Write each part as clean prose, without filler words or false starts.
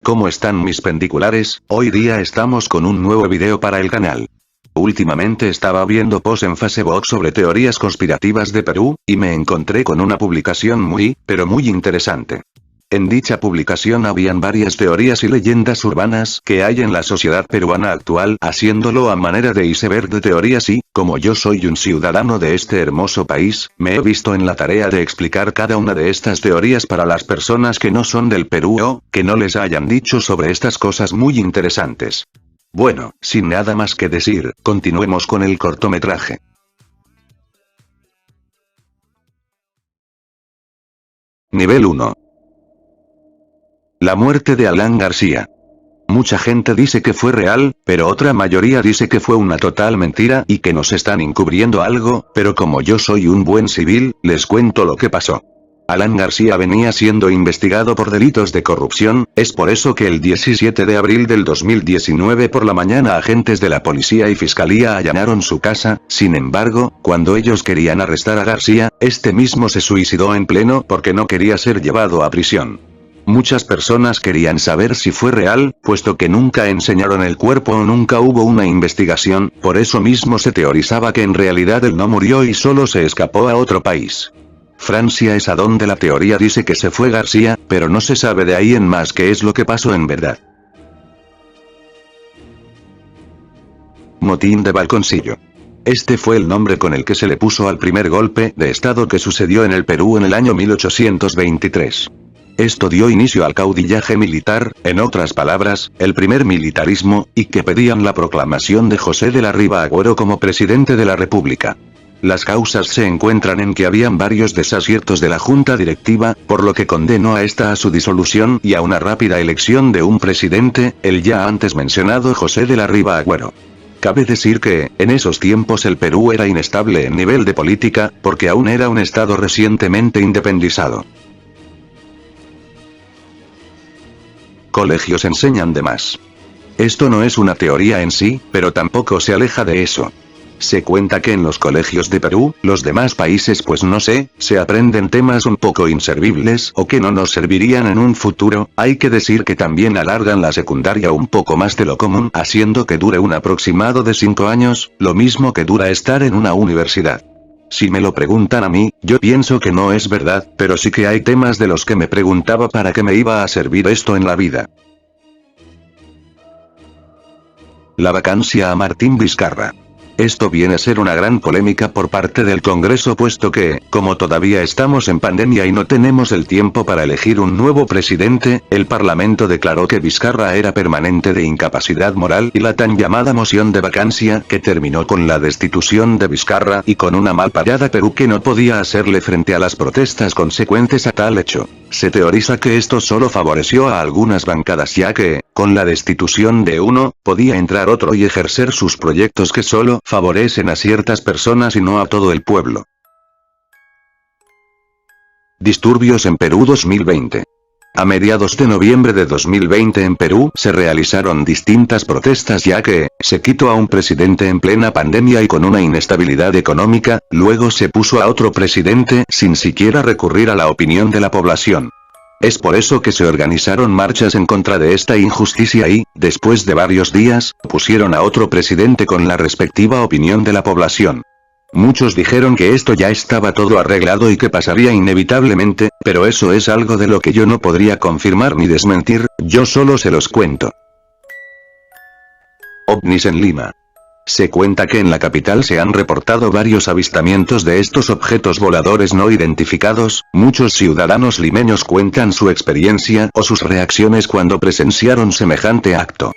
¿Cómo están mis pendiculares? Hoy día estamos con un nuevo video para el canal. Últimamente estaba viendo posts en Facebook sobre teorías conspirativas de Perú, y me encontré con una publicación muy, pero muy interesante. En dicha publicación habían varias teorías y leyendas urbanas que hay en la sociedad peruana actual, haciéndolo a manera de iceberg de teorías y, como yo soy un ciudadano de este hermoso país, me he visto en la tarea de explicar cada una de estas teorías para las personas que no son del Perú o, que no les hayan dicho sobre estas cosas muy interesantes. Bueno, sin nada más que decir, continuemos con el cortometraje. Nivel 1. La muerte de Alan García. Mucha gente dice que fue real, pero otra mayoría dice que fue una total mentira y que nos están encubriendo algo, pero como yo soy un buen civil, les cuento lo que pasó. Alan García venía siendo investigado por delitos de corrupción, es por eso que el 17 de abril del 2019 por la mañana agentes de la policía y fiscalía allanaron su casa. Sin embargo, cuando ellos querían arrestar a García, este mismo se suicidó en pleno porque no quería ser llevado a prisión. Muchas personas querían saber si fue real, puesto que nunca enseñaron el cuerpo o nunca hubo una investigación, por eso mismo se teorizaba que en realidad él no murió y solo se escapó a otro país. Francia es a donde la teoría dice que se fue García, pero no se sabe de ahí en más qué es lo que pasó en verdad. Motín de Balconcillo. Este fue el nombre con el que se le puso al primer golpe de estado que sucedió en el Perú en el año 1823. Esto dio inicio al caudillaje militar, en otras palabras, el primer militarismo, y que pedían la proclamación de José de la Riva Agüero como presidente de la República. Las causas se encuentran en que habían varios desaciertos de la junta directiva, por lo que condenó a esta a su disolución y a una rápida elección de un presidente, el ya antes mencionado José de la Riva Agüero. Cabe decir que, en esos tiempos el Perú era inestable en nivel de política, porque aún era un estado recientemente independizado. Colegios enseñan de más. Esto no es una teoría en sí, pero tampoco se aleja de eso. Se cuenta que en los colegios de Perú, los demás países pues no sé, se aprenden temas un poco inservibles o que no nos servirían en un futuro. Hay que decir que también alargan la secundaria un poco más de lo común, haciendo que dure un aproximado de 5 años, lo mismo que dura estar en una universidad. Si me lo preguntan a mí, yo pienso que no es verdad, pero sí que hay temas de los que me preguntaba para qué me iba a servir esto en la vida. La vacancia a Martín Vizcarra. Esto viene a ser una gran polémica por parte del Congreso puesto que, como todavía estamos en pandemia y no tenemos el tiempo para elegir un nuevo presidente, el Parlamento declaró que Vizcarra era permanente de incapacidad moral y la tan llamada moción de vacancia que terminó con la destitución de Vizcarra y con una mal parada Perú que no podía hacerle frente a las protestas consecuentes a tal hecho. Se teoriza que esto solo favoreció a algunas bancadas ya que, con la destitución de uno, podía entrar otro y ejercer sus proyectos que solo favorecen a ciertas personas y no a todo el pueblo. Disturbios en Perú 2020. A mediados de noviembre de 2020 en Perú se realizaron distintas protestas ya que se quitó a un presidente en plena pandemia y con una inestabilidad económica, luego se puso a otro presidente sin siquiera recurrir a la opinión de la población. Es por eso que se organizaron marchas en contra de esta injusticia y, después de varios días, pusieron a otro presidente con la respectiva opinión de la población. Muchos dijeron que esto ya estaba todo arreglado y que pasaría inevitablemente, pero eso es algo de lo que yo no podría confirmar ni desmentir, yo solo se los cuento. OVNIs en Lima. Se cuenta que en la capital se han reportado varios avistamientos de estos objetos voladores no identificados. Muchos ciudadanos limeños cuentan su experiencia o sus reacciones cuando presenciaron semejante acto.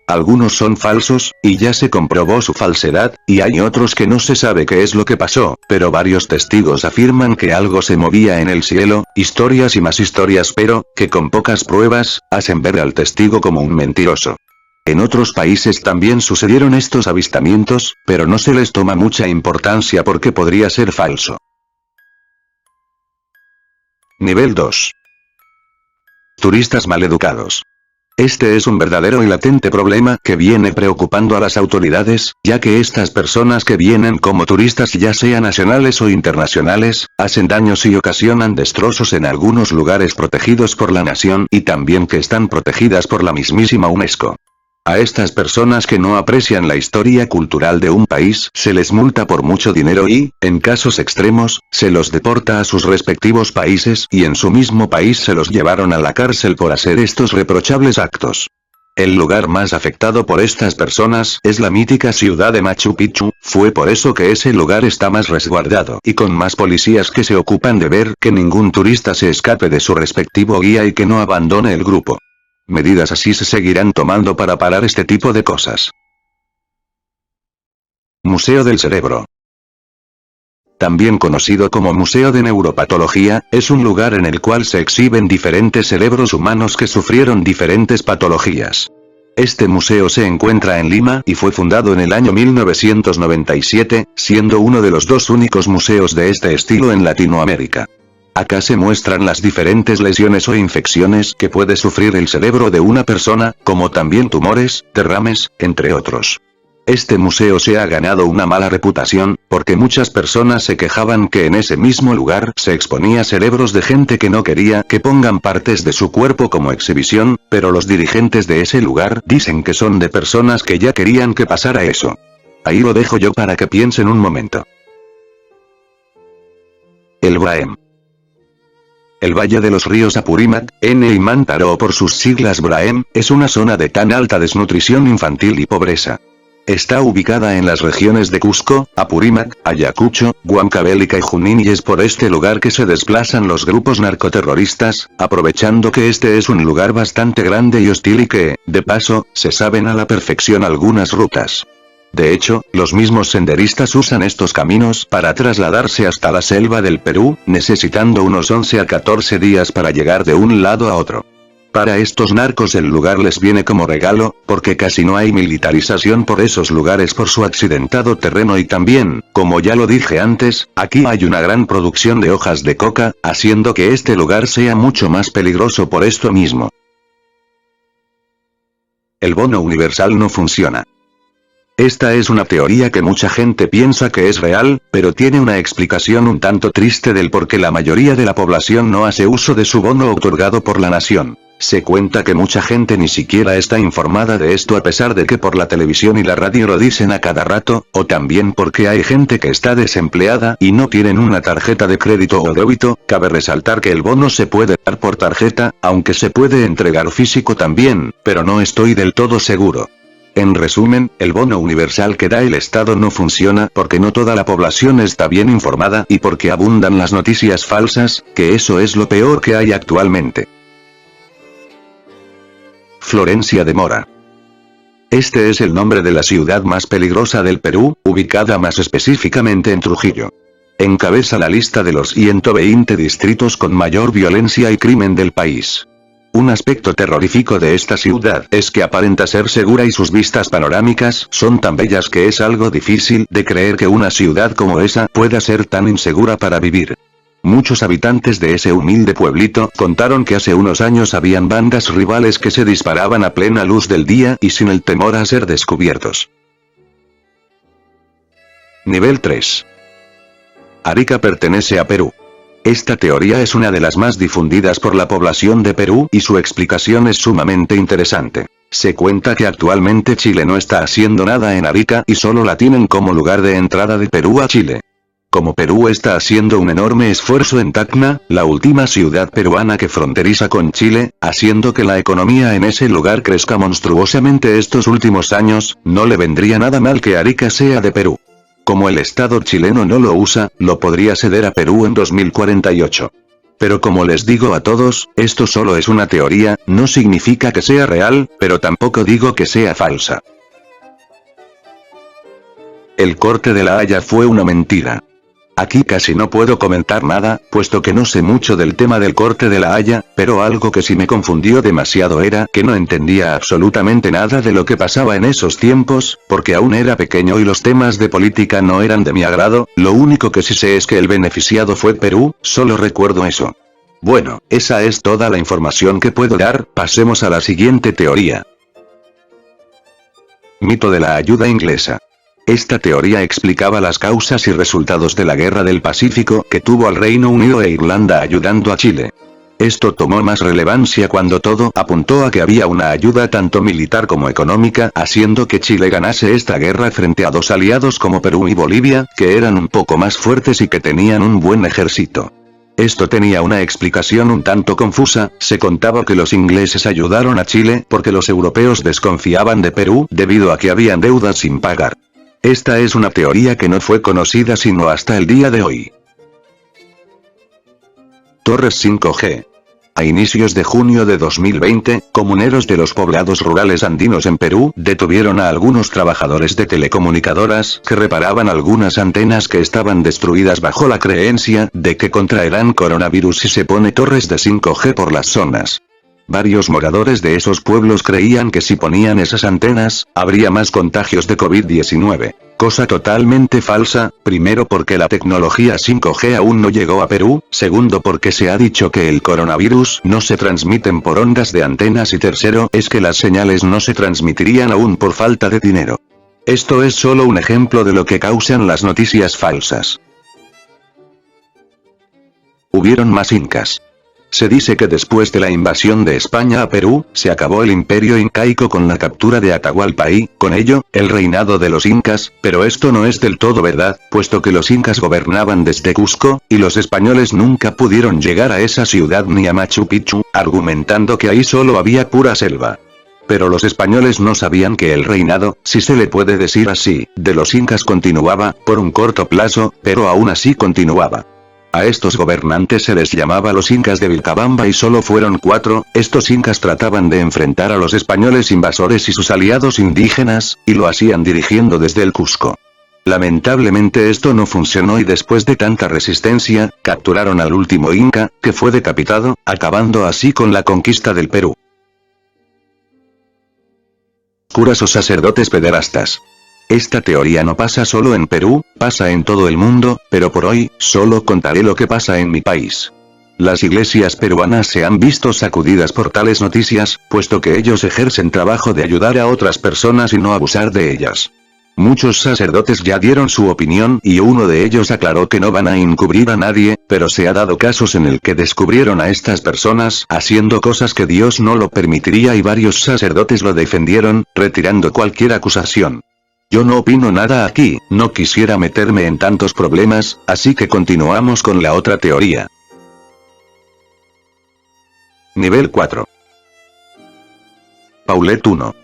Algunos son falsos, y ya se comprobó su falsedad, y hay otros que no se sabe qué es lo que pasó, pero varios testigos afirman que algo se movía en el cielo, historias y más historias pero, que con pocas pruebas, hacen ver al testigo como un mentiroso. En otros países también sucedieron estos avistamientos, pero no se les toma mucha importancia porque podría ser falso. Nivel 2. Turistas maleducados. Este es un verdadero y latente problema que viene preocupando a las autoridades, ya que estas personas que vienen como turistas ya sean nacionales o internacionales, hacen daños y ocasionan destrozos en algunos lugares protegidos por la nación y también que están protegidas por la mismísima UNESCO. A estas personas que no aprecian la historia cultural de un país se les multa por mucho dinero y, en casos extremos, se los deporta a sus respectivos países y en su mismo país se los llevaron a la cárcel por hacer estos reprochables actos. El lugar más afectado por estas personas es la mítica ciudad de Machu Picchu, fue por eso que ese lugar está más resguardado y con más policías que se ocupan de ver que ningún turista se escape de su respectivo guía y que no abandone el grupo. Medidas así se seguirán tomando para parar este tipo de cosas. Museo del Cerebro. También conocido como Museo de Neuropatología, es un lugar en el cual se exhiben diferentes cerebros humanos que sufrieron diferentes patologías. Este museo se encuentra en Lima y fue fundado en el año 1997, siendo uno de los dos únicos museos de este estilo en Latinoamérica. Acá se muestran las diferentes lesiones o infecciones que puede sufrir el cerebro de una persona, como también tumores, derrames, entre otros. Este museo se ha ganado una mala reputación, porque muchas personas se quejaban que en ese mismo lugar se exponía cerebros de gente que no quería que pongan partes de su cuerpo como exhibición, pero los dirigentes de ese lugar dicen que son de personas que ya querían que pasara eso. Ahí lo dejo yo para que piensen un momento. El Braem. El Valle de los Ríos Apurímac, N y Mantaro por sus siglas Braem, es una zona de tan alta desnutrición infantil y pobreza. Está ubicada en las regiones de Cusco, Apurímac, Ayacucho, Huancavelica y Junín y es por este lugar que se desplazan los grupos narcoterroristas, aprovechando que este es un lugar bastante grande y hostil y que, de paso, se saben a la perfección algunas rutas. De hecho, los mismos senderistas usan estos caminos para trasladarse hasta la selva del Perú, necesitando unos 11 a 14 días para llegar de un lado a otro. Para estos narcos el lugar les viene como regalo, porque casi no hay militarización por esos lugares por su accidentado terreno y también, como ya lo dije antes, aquí hay una gran producción de hojas de coca, haciendo que este lugar sea mucho más peligroso por esto mismo. El bono universal no funciona. Esta es una teoría que mucha gente piensa que es real, pero tiene una explicación un tanto triste del por qué la mayoría de la población no hace uso de su bono otorgado por la nación. Se cuenta que mucha gente ni siquiera está informada de esto a pesar de que por la televisión y la radio lo dicen a cada rato, o también porque hay gente que está desempleada y no tienen una tarjeta de crédito o débito. Cabe resaltar que el bono se puede dar por tarjeta, aunque se puede entregar físico también, pero no estoy del todo seguro. En resumen, el bono universal que da el Estado no funciona porque no toda la población está bien informada y porque abundan las noticias falsas, que eso es lo peor que hay actualmente. Florencia de Mora. Este es el nombre de la ciudad más peligrosa del Perú, ubicada más específicamente en Trujillo. Encabeza la lista de los 120 distritos con mayor violencia y crimen del país. Un aspecto terrorífico de esta ciudad es que aparenta ser segura y sus vistas panorámicas son tan bellas que es algo difícil de creer que una ciudad como esa pueda ser tan insegura para vivir. Muchos habitantes de ese humilde pueblito contaron que hace unos años habían bandas rivales que se disparaban a plena luz del día y sin el temor a ser descubiertos. Nivel 3. Arica pertenece a Perú. Esta teoría es una de las más difundidas por la población de Perú y su explicación es sumamente interesante. Se cuenta que actualmente Chile no está haciendo nada en Arica y solo la tienen como lugar de entrada de Perú a Chile. Como Perú está haciendo un enorme esfuerzo en Tacna, la última ciudad peruana que fronteriza con Chile, haciendo que la economía en ese lugar crezca monstruosamente estos últimos años, no le vendría nada mal que Arica sea de Perú. Como el Estado chileno no lo usa, lo podría ceder a Perú en 2048. Pero como les digo a todos, esto solo es una teoría, no significa que sea real, pero tampoco digo que sea falsa. El corte de la Haya fue una mentira. Aquí casi no puedo comentar nada, puesto que no sé mucho del tema del corte de la Haya, pero algo que sí me confundió demasiado era que no entendía absolutamente nada de lo que pasaba en esos tiempos, porque aún era pequeño y los temas de política no eran de mi agrado, lo único que sí sé es que el beneficiado fue Perú, solo recuerdo eso. Bueno, esa es toda la información que puedo dar, pasemos a la siguiente teoría. Mito de la ayuda inglesa. Esta teoría explicaba las causas y resultados de la Guerra del Pacífico que tuvo al Reino Unido e Irlanda ayudando a Chile. Esto tomó más relevancia cuando todo apuntó a que había una ayuda tanto militar como económica, haciendo que Chile ganase esta guerra frente a dos aliados como Perú y Bolivia, que eran un poco más fuertes y que tenían un buen ejército. Esto tenía una explicación un tanto confusa, se contaba que los ingleses ayudaron a Chile porque los europeos desconfiaban de Perú debido a que habían deudas sin pagar. Esta es una teoría que no fue conocida sino hasta el día de hoy. Torres 5G. A inicios de junio de 2020, comuneros de los poblados rurales andinos en Perú detuvieron a algunos trabajadores de telecomunicadoras que reparaban algunas antenas que estaban destruidas bajo la creencia de que contraerán coronavirus si se pone torres de 5G por las zonas. Varios moradores de esos pueblos creían que si ponían esas antenas, habría más contagios de COVID-19. Cosa totalmente falsa, primero porque la tecnología 5G aún no llegó a Perú, segundo porque se ha dicho que el coronavirus no se transmiten por ondas de antenas y tercero es que las señales no se transmitirían aún por falta de dinero. Esto es solo un ejemplo de lo que causan las noticias falsas. Hubieron más incas. Se dice que después de la invasión de España a Perú, se acabó el imperio incaico con la captura de Atahualpa y, con ello, el reinado de los incas, pero esto no es del todo verdad, puesto que los incas gobernaban desde Cusco, y los españoles nunca pudieron llegar a esa ciudad ni a Machu Picchu, argumentando que ahí solo había pura selva. Pero los españoles no sabían que el reinado, si se le puede decir así, de los incas continuaba, por un corto plazo, pero aún así continuaba. A estos gobernantes se les llamaba los incas de Vilcabamba y solo fueron 4, estos incas trataban de enfrentar a los españoles invasores y sus aliados indígenas, y lo hacían dirigiendo desde el Cusco. Lamentablemente esto no funcionó y después de tanta resistencia, capturaron al último inca, que fue decapitado, acabando así con la conquista del Perú. Curas o sacerdotes pederastas. Esta teoría no pasa solo en Perú, pasa en todo el mundo, pero por hoy, solo contaré lo que pasa en mi país. Las iglesias peruanas se han visto sacudidas por tales noticias, puesto que ellos ejercen trabajo de ayudar a otras personas y no abusar de ellas. Muchos sacerdotes ya dieron su opinión y uno de ellos aclaró que no van a encubrir a nadie, pero se ha dado casos en el que descubrieron a estas personas haciendo cosas que Dios no lo permitiría y varios sacerdotes lo defendieron, retirando cualquier acusación. Yo no opino nada aquí, no quisiera meterme en tantos problemas, así que continuamos con la otra teoría. Nivel 4. Paulet 1.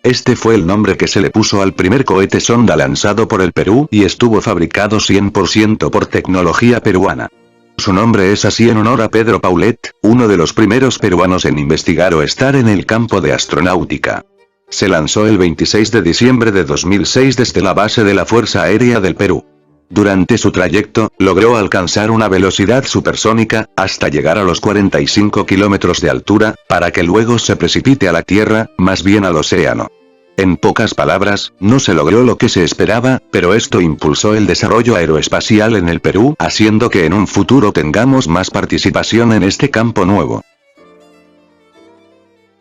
Este fue el nombre que se le puso al primer cohete sonda lanzado por el Perú y estuvo fabricado 100% por tecnología peruana. Su nombre es así en honor a Pedro Paulet, uno de los primeros peruanos en investigar o estar en el campo de astronáutica. Se lanzó el 26 de diciembre de 2006 desde la base de la Fuerza Aérea del Perú. Durante su trayecto, logró alcanzar una velocidad supersónica, hasta llegar a los 45 kilómetros de altura, para que luego se precipite a la Tierra, más bien al océano. En pocas palabras, no se logró lo que se esperaba, pero esto impulsó el desarrollo aeroespacial en el Perú, haciendo que en un futuro tengamos más participación en este campo nuevo.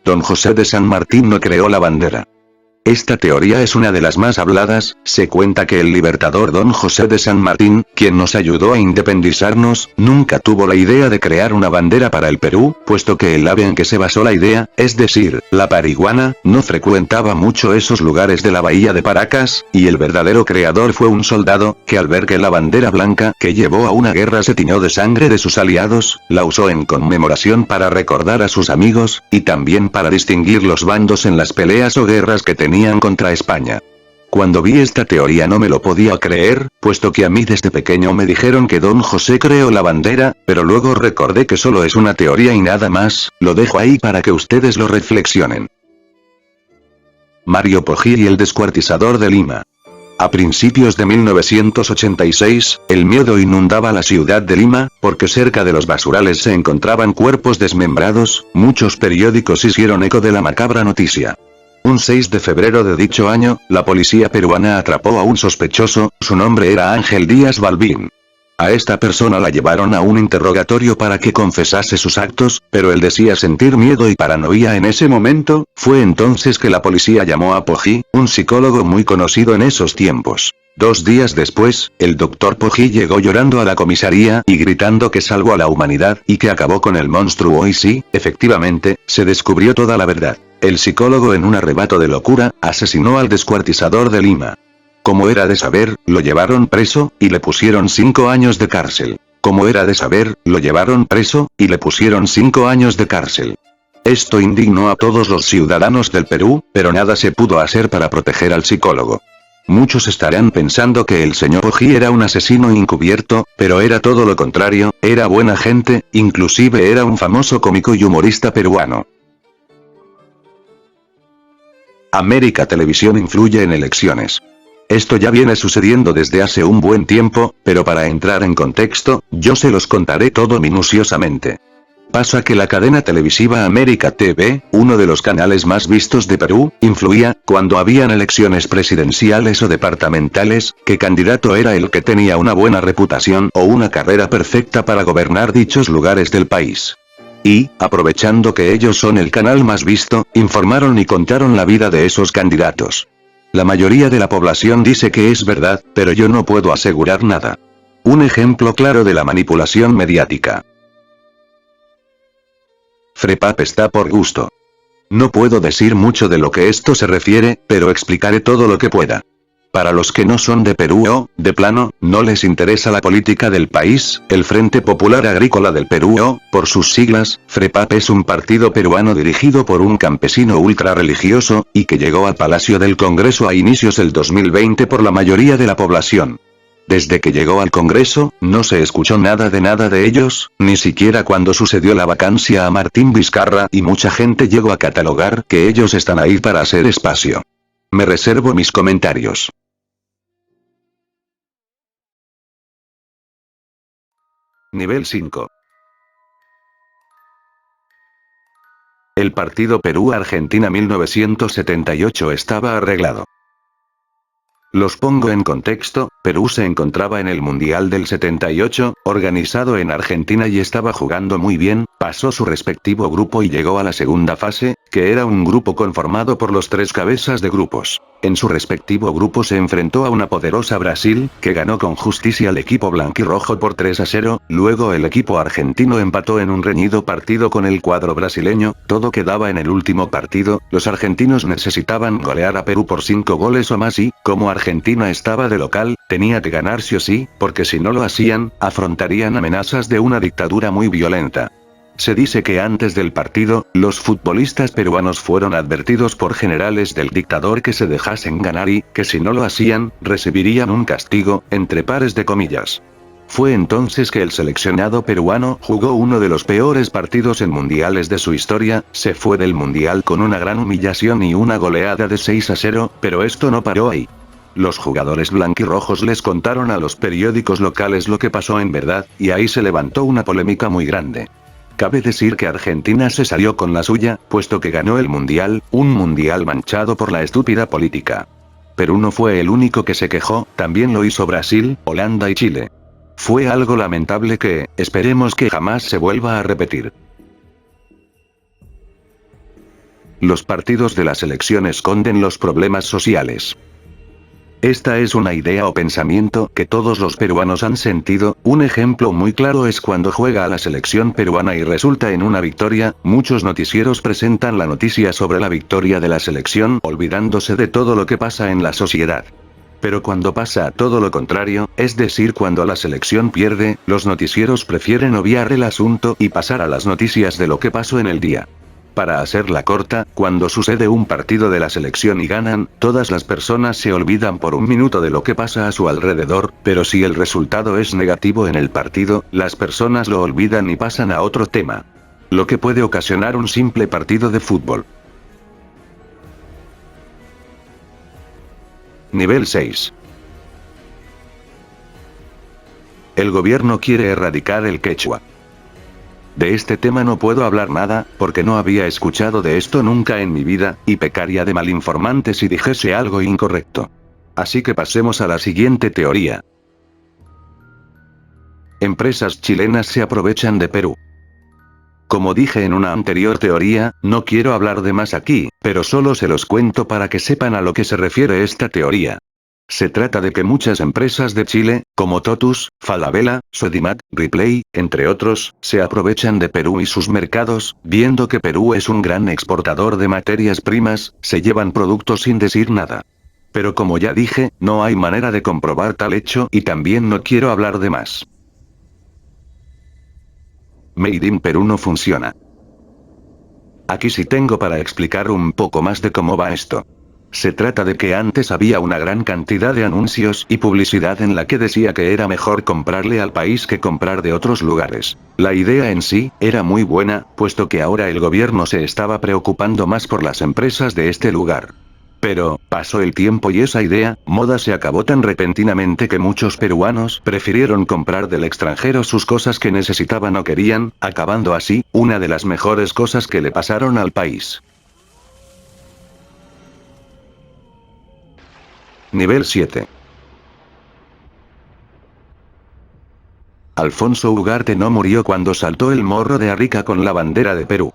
Don José de San Martín no creó la bandera. Esta teoría es una de las más habladas, se cuenta que el libertador Don José de San Martín, quien nos ayudó a independizarnos, nunca tuvo la idea de crear una bandera para el Perú, puesto que el ave en que se basó la idea, es decir, la pariguana, no frecuentaba mucho esos lugares de la bahía de Paracas, y el verdadero creador fue un soldado, que al ver que la bandera blanca que llevó a una guerra se tiñó de sangre de sus aliados, la usó en conmemoración para recordar a sus amigos, y también para distinguir los bandos en las peleas o guerras que tenían contra España. Cuando vi esta teoría no me lo podía creer, puesto que a mí desde pequeño me dijeron que Don José creó la bandera, pero luego recordé que solo es una teoría y nada más, lo dejo ahí para que ustedes lo reflexionen. Mario Poggi y el descuartizador de Lima. A principios de 1986, el miedo inundaba la ciudad de Lima, porque cerca de los basurales se encontraban cuerpos desmembrados, muchos periódicos hicieron eco de la macabra noticia. Un 6 de febrero de dicho año, la policía peruana atrapó a un sospechoso, su nombre era Ángel Díaz Balbín. A esta persona la llevaron a un interrogatorio para que confesase sus actos, pero él decía sentir miedo y paranoia en ese momento. Fue entonces que la policía llamó a Poggi, un psicólogo muy conocido en esos tiempos. 2 días después, el doctor Poggi llegó llorando a la comisaría y gritando que salvó a la humanidad y que acabó con el monstruo, y sí, efectivamente, se descubrió toda la verdad. El psicólogo, en un arrebato de locura, asesinó al descuartizador de Lima. Como era de saber, lo llevaron preso, y le pusieron 5 años de cárcel. Como era de saber, lo llevaron preso, y le pusieron 5 años de cárcel. Esto indignó a todos los ciudadanos del Perú, pero nada se pudo hacer para proteger al psicólogo. Muchos estarán pensando que el señor Poggi era un asesino encubierto, pero era todo lo contrario, era buena gente, inclusive era un famoso cómico y humorista peruano. América Televisión influye en elecciones. Esto ya viene sucediendo desde hace un buen tiempo, pero para entrar en contexto, yo se los contaré todo minuciosamente. Pasa que la cadena televisiva América TV, uno de los canales más vistos de Perú, influía, cuando habían elecciones presidenciales o departamentales, qué candidato era el que tenía una buena reputación o una carrera perfecta para gobernar dichos lugares del país. Y, aprovechando que ellos son el canal más visto, informaron y contaron la vida de esos candidatos. La mayoría de la población dice que es verdad, pero yo no puedo asegurar nada. Un ejemplo claro de la manipulación mediática. Frepap está por gusto. No puedo decir mucho de lo que esto se refiere, pero explicaré todo lo que pueda. Para los que no son de Perú o, de plano, no les interesa la política del país, el Frente Popular Agrícola del Perú o, por sus siglas, FREPAP es un partido peruano dirigido por un campesino ultra religioso, y que llegó al Palacio del Congreso a inicios del 2020 por la mayoría de la población. Desde que llegó al Congreso, no se escuchó nada de ellos, ni siquiera cuando sucedió la vacancia a Martín Vizcarra, y mucha gente llegó a catalogar que ellos están ahí para hacer espacio. Me reservo mis comentarios. Nivel 5. El partido Perú-Argentina 1978 estaba arreglado. Los pongo en contexto, Perú se encontraba en el Mundial del 78, organizado en Argentina y estaba jugando muy bien, pasó su respectivo grupo y llegó a la segunda fase, que era un grupo conformado por los 3 cabezas de grupos. En su respectivo grupo se enfrentó a una poderosa Brasil, que ganó con justicia al equipo blanquirrojo por 3-0, luego el equipo argentino empató en un reñido partido con el cuadro brasileño, todo quedaba en el último partido, los argentinos necesitaban golear a Perú por 5 goles o más y, como Argentina estaba de local, tenía que ganar sí o sí, porque si no lo hacían, afrontarían amenazas de una dictadura muy violenta. Se dice que antes del partido, los futbolistas peruanos fueron advertidos por generales del dictador que se dejasen ganar y, que si no lo hacían, recibirían un castigo, entre pares de comillas. Fue entonces que el seleccionado peruano jugó uno de los peores partidos en mundiales de su historia, se fue del mundial con una gran humillación y una goleada de 6-0, pero esto no paró ahí. Los jugadores blanquirrojos les contaron a los periódicos locales lo que pasó en verdad, y ahí se levantó una polémica muy grande. Cabe decir que Argentina se salió con la suya, puesto que ganó el mundial, un mundial manchado por la estúpida política. Perú no fue el único que se quejó, también lo hizo Brasil, Holanda y Chile. Fue algo lamentable que, esperemos que jamás se vuelva a repetir. Los partidos de la selección esconden los problemas sociales. Esta es una idea o pensamiento que todos los peruanos han sentido. Un ejemplo muy claro es cuando juega a la selección peruana y resulta en una victoria, muchos noticieros presentan la noticia sobre la victoria de la selección, olvidándose de todo lo que pasa en la sociedad. Pero cuando pasa todo lo contrario, es decir cuando la selección pierde, los noticieros prefieren obviar el asunto y pasar a las noticias de lo que pasó en el día. Para hacerla corta, cuando sucede un partido de la selección y ganan, todas las personas se olvidan por un minuto de lo que pasa a su alrededor, pero si el resultado es negativo en el partido, las personas lo olvidan y pasan a otro tema. Lo que puede ocasionar un simple partido de fútbol. Nivel 6. El gobierno quiere erradicar el quechua. De este tema no puedo hablar nada, porque no había escuchado de esto nunca en mi vida, y pecaría de malinformante si dijese algo incorrecto. Así que pasemos a la siguiente teoría. Empresas chilenas se aprovechan de Perú. Como dije en una anterior teoría, no quiero hablar de más aquí, pero solo se los cuento para que sepan a lo que se refiere esta teoría. Se trata de que muchas empresas de Chile, como Totus, Falabella, Sodimac, Ripley, entre otros, se aprovechan de Perú y sus mercados, viendo que Perú es un gran exportador de materias primas, se llevan productos sin decir nada. Pero como ya dije, no hay manera de comprobar tal hecho y también no quiero hablar de más. Made in Perú no funciona. Aquí sí tengo para explicar un poco más de cómo va esto. Se trata de que antes había una gran cantidad de anuncios y publicidad en la que decía que era mejor comprarle al país que comprar de otros lugares. La idea en sí era muy buena, puesto que ahora el gobierno se estaba preocupando más por las empresas de este lugar. Pero, pasó el tiempo y esa moda se acabó tan repentinamente que muchos peruanos prefirieron comprar del extranjero sus cosas que necesitaban o querían, acabando así, una de las mejores cosas que le pasaron al país. Nivel 7. Alfonso Ugarte no murió cuando saltó el Morro de Arica con la bandera de Perú.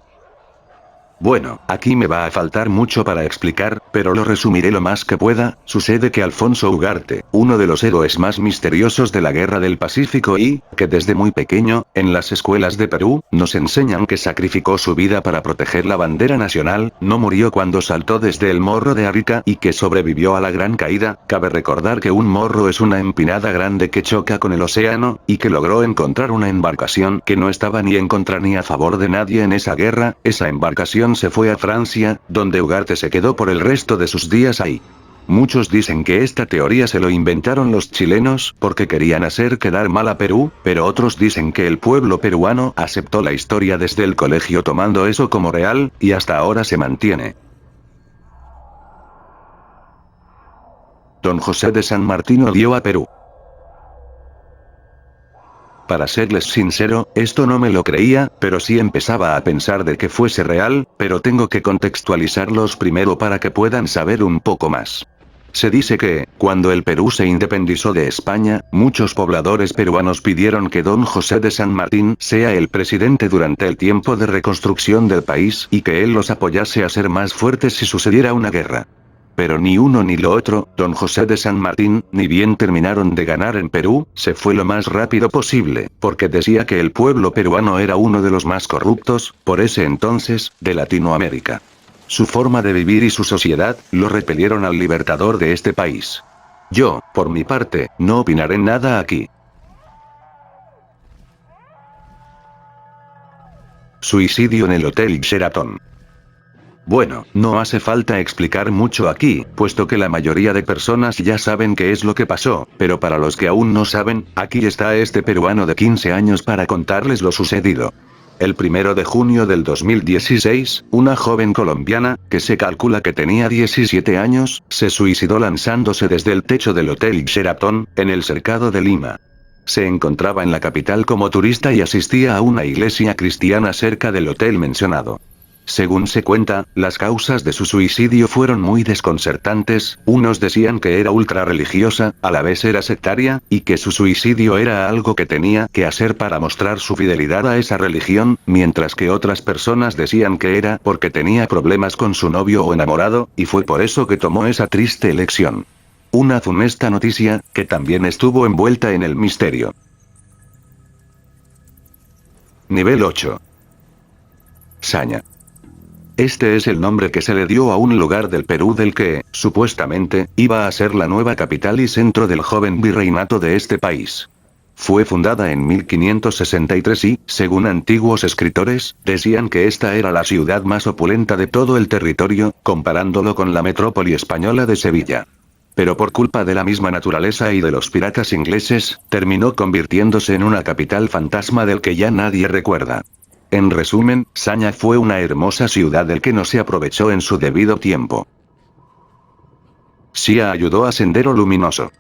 Bueno, aquí me va a faltar mucho para explicar, pero lo resumiré lo más que pueda. Sucede que Alfonso Ugarte, uno de los héroes más misteriosos de la Guerra del Pacífico y, que desde muy pequeño, en las escuelas de Perú, nos enseñan que sacrificó su vida para proteger la bandera nacional, no murió cuando saltó desde el Morro de Arica y que sobrevivió a la Gran Caída. Cabe recordar que un morro es una empinada grande que choca con el océano, y que logró encontrar una embarcación que no estaba ni en contra ni a favor de nadie en esa guerra. Esa embarcación se fue a Francia, donde Ugarte se quedó por el resto de sus días ahí. Muchos dicen que esta teoría se lo inventaron los chilenos porque querían hacer quedar mal a Perú, pero otros dicen que el pueblo peruano aceptó la historia desde el colegio tomando eso como real, y hasta ahora se mantiene. Don José de San Martín odió a Perú. Para serles sincero, esto no me lo creía, pero sí empezaba a pensar de que fuese real, pero tengo que contextualizarlos primero para que puedan saber un poco más. Se dice que, cuando el Perú se independizó de España, muchos pobladores peruanos pidieron que don José de San Martín sea el presidente durante el tiempo de reconstrucción del país y que él los apoyase a ser más fuertes si sucediera una guerra. Pero ni uno ni lo otro, don José de San Martín, ni bien terminaron de ganar en Perú, se fue lo más rápido posible, porque decía que el pueblo peruano era uno de los más corruptos, por ese entonces, de Latinoamérica. Su forma de vivir y su sociedad, lo repelieron al libertador de este país. Yo, por mi parte, no opinaré nada aquí. Suicidio en el Hotel Sheraton. Bueno, no hace falta explicar mucho aquí, puesto que la mayoría de personas ya saben qué es lo que pasó, pero para los que aún no saben, aquí está este peruano de 15 años para contarles lo sucedido. El 1 de junio del 2016, una joven colombiana, que se calcula que tenía 17 años, se suicidó lanzándose desde el techo del Hotel Sheraton, en el cercado de Lima. Se encontraba en la capital como turista y asistía a una iglesia cristiana cerca del hotel mencionado. Según se cuenta, las causas de su suicidio fueron muy desconcertantes. Unos decían que era ultra religiosa, a la vez era sectaria, y que su suicidio era algo que tenía que hacer para mostrar su fidelidad a esa religión, mientras que otras personas decían que era porque tenía problemas con su novio o enamorado, y fue por eso que tomó esa triste elección. Una funesta noticia, que también estuvo envuelta en el misterio. Nivel 8. Saña. Este es el nombre que se le dio a un lugar del Perú del que, supuestamente, iba a ser la nueva capital y centro del joven virreinato de este país. Fue fundada en 1563 y, según antiguos escritores, decían que esta era la ciudad más opulenta de todo el territorio, comparándolo con la metrópoli española de Sevilla. Pero por culpa de la misma naturaleza y de los piratas ingleses, terminó convirtiéndose en una capital fantasma del que ya nadie recuerda. En resumen, Saña fue una hermosa ciudad del que no se aprovechó en su debido tiempo. CIA ayudó a Sendero Luminoso.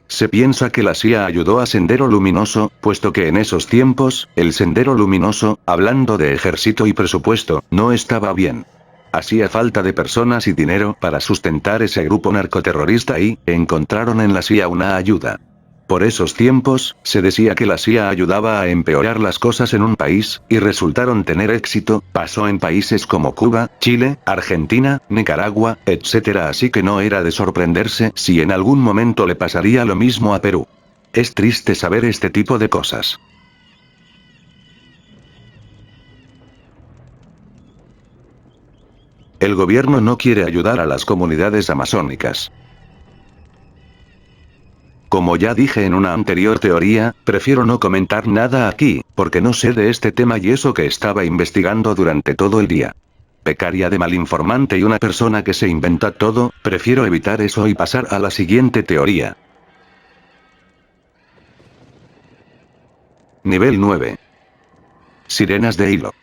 Se piensa que la CIA ayudó a Sendero Luminoso, puesto que en esos tiempos, el Sendero Luminoso, hablando de ejército y presupuesto, no estaba bien. Hacía falta de personas y dinero para sustentar ese grupo narcoterrorista y, encontraron en la CIA una ayuda. Por esos tiempos, se decía que la CIA ayudaba a empeorar las cosas en un país, y resultaron tener éxito, pasó en países como Cuba, Chile, Argentina, Nicaragua, etc. Así que no era de sorprenderse si en algún momento le pasaría lo mismo a Perú. Es triste saber este tipo de cosas. El gobierno no quiere ayudar a las comunidades amazónicas. Como ya dije en una anterior teoría, prefiero no comentar nada aquí, porque no sé de este tema y eso que estaba investigando durante todo el día. Pecaría de malinformante y una persona que se inventa todo, prefiero evitar eso y pasar a la siguiente teoría. Nivel 9. Sirenas de hilo.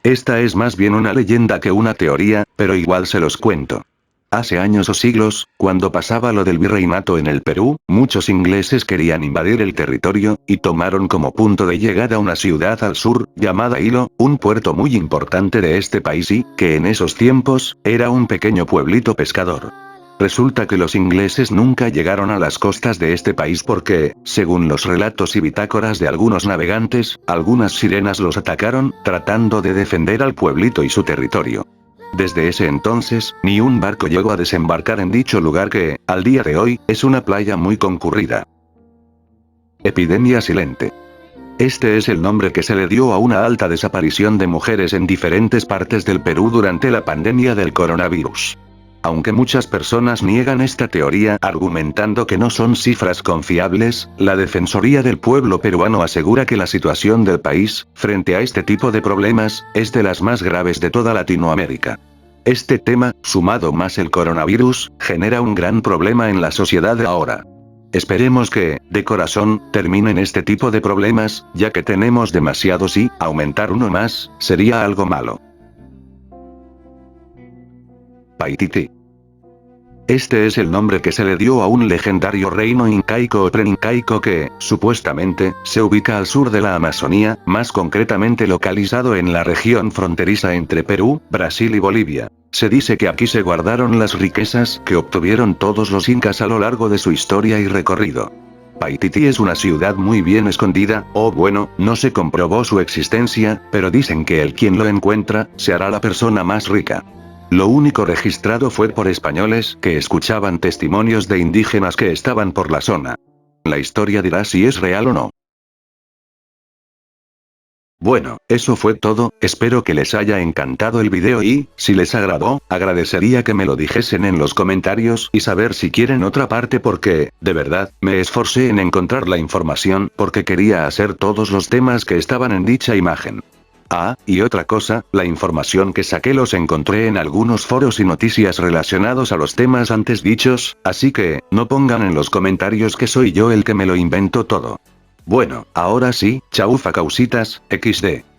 Esta es más bien una leyenda que una teoría, pero igual se los cuento. Hace años o siglos, cuando pasaba lo del virreinato en el Perú, muchos ingleses querían invadir el territorio, y tomaron como punto de llegada una ciudad al sur, llamada Hilo, un puerto muy importante de este país y, que en esos tiempos, era un pequeño pueblito pescador. Resulta que los ingleses nunca llegaron a las costas de este país porque, según los relatos y bitácoras de algunos navegantes, algunas sirenas los atacaron, tratando de defender al pueblito y su territorio. Desde ese entonces, ni un barco llegó a desembarcar en dicho lugar que, al día de hoy, es una playa muy concurrida. Epidemia silente. Este es el nombre que se le dio a una alta desaparición de mujeres en diferentes partes del Perú durante la pandemia del coronavirus. Aunque muchas personas niegan esta teoría argumentando que no son cifras confiables, la Defensoría del Pueblo peruano asegura que la situación del país, frente a este tipo de problemas, es de las más graves de toda Latinoamérica. Este tema, sumado más el coronavirus, genera un gran problema en la sociedad de ahora. Esperemos que, de corazón, terminen este tipo de problemas, ya que tenemos demasiados y, aumentar uno más, sería algo malo. Paititi. Este es el nombre que se le dio a un legendario reino incaico o preincaico que, supuestamente, se ubica al sur de la Amazonía, más concretamente localizado en la región fronteriza entre Perú, Brasil y Bolivia. Se dice que aquí se guardaron las riquezas que obtuvieron todos los incas a lo largo de su historia y recorrido. Paititi es una ciudad muy bien escondida, o bueno, no se comprobó su existencia, pero dicen que el quien lo encuentra, se hará la persona más rica. Lo único registrado fue por españoles que escuchaban testimonios de indígenas que estaban por la zona. La historia dirá si es real o no. Bueno, eso fue todo, espero que les haya encantado el video y, si les agradó, agradecería que me lo dijesen en los comentarios y saber si quieren otra parte porque, de verdad, me esforcé en encontrar la información porque quería hacer todos los temas que estaban en dicha imagen. Ah, y otra cosa, la información que saqué los encontré en algunos foros y noticias relacionados a los temas antes dichos, así que, no pongan en los comentarios que soy yo el que me lo invento todo. Bueno, ahora sí, chaufa causitas, XD.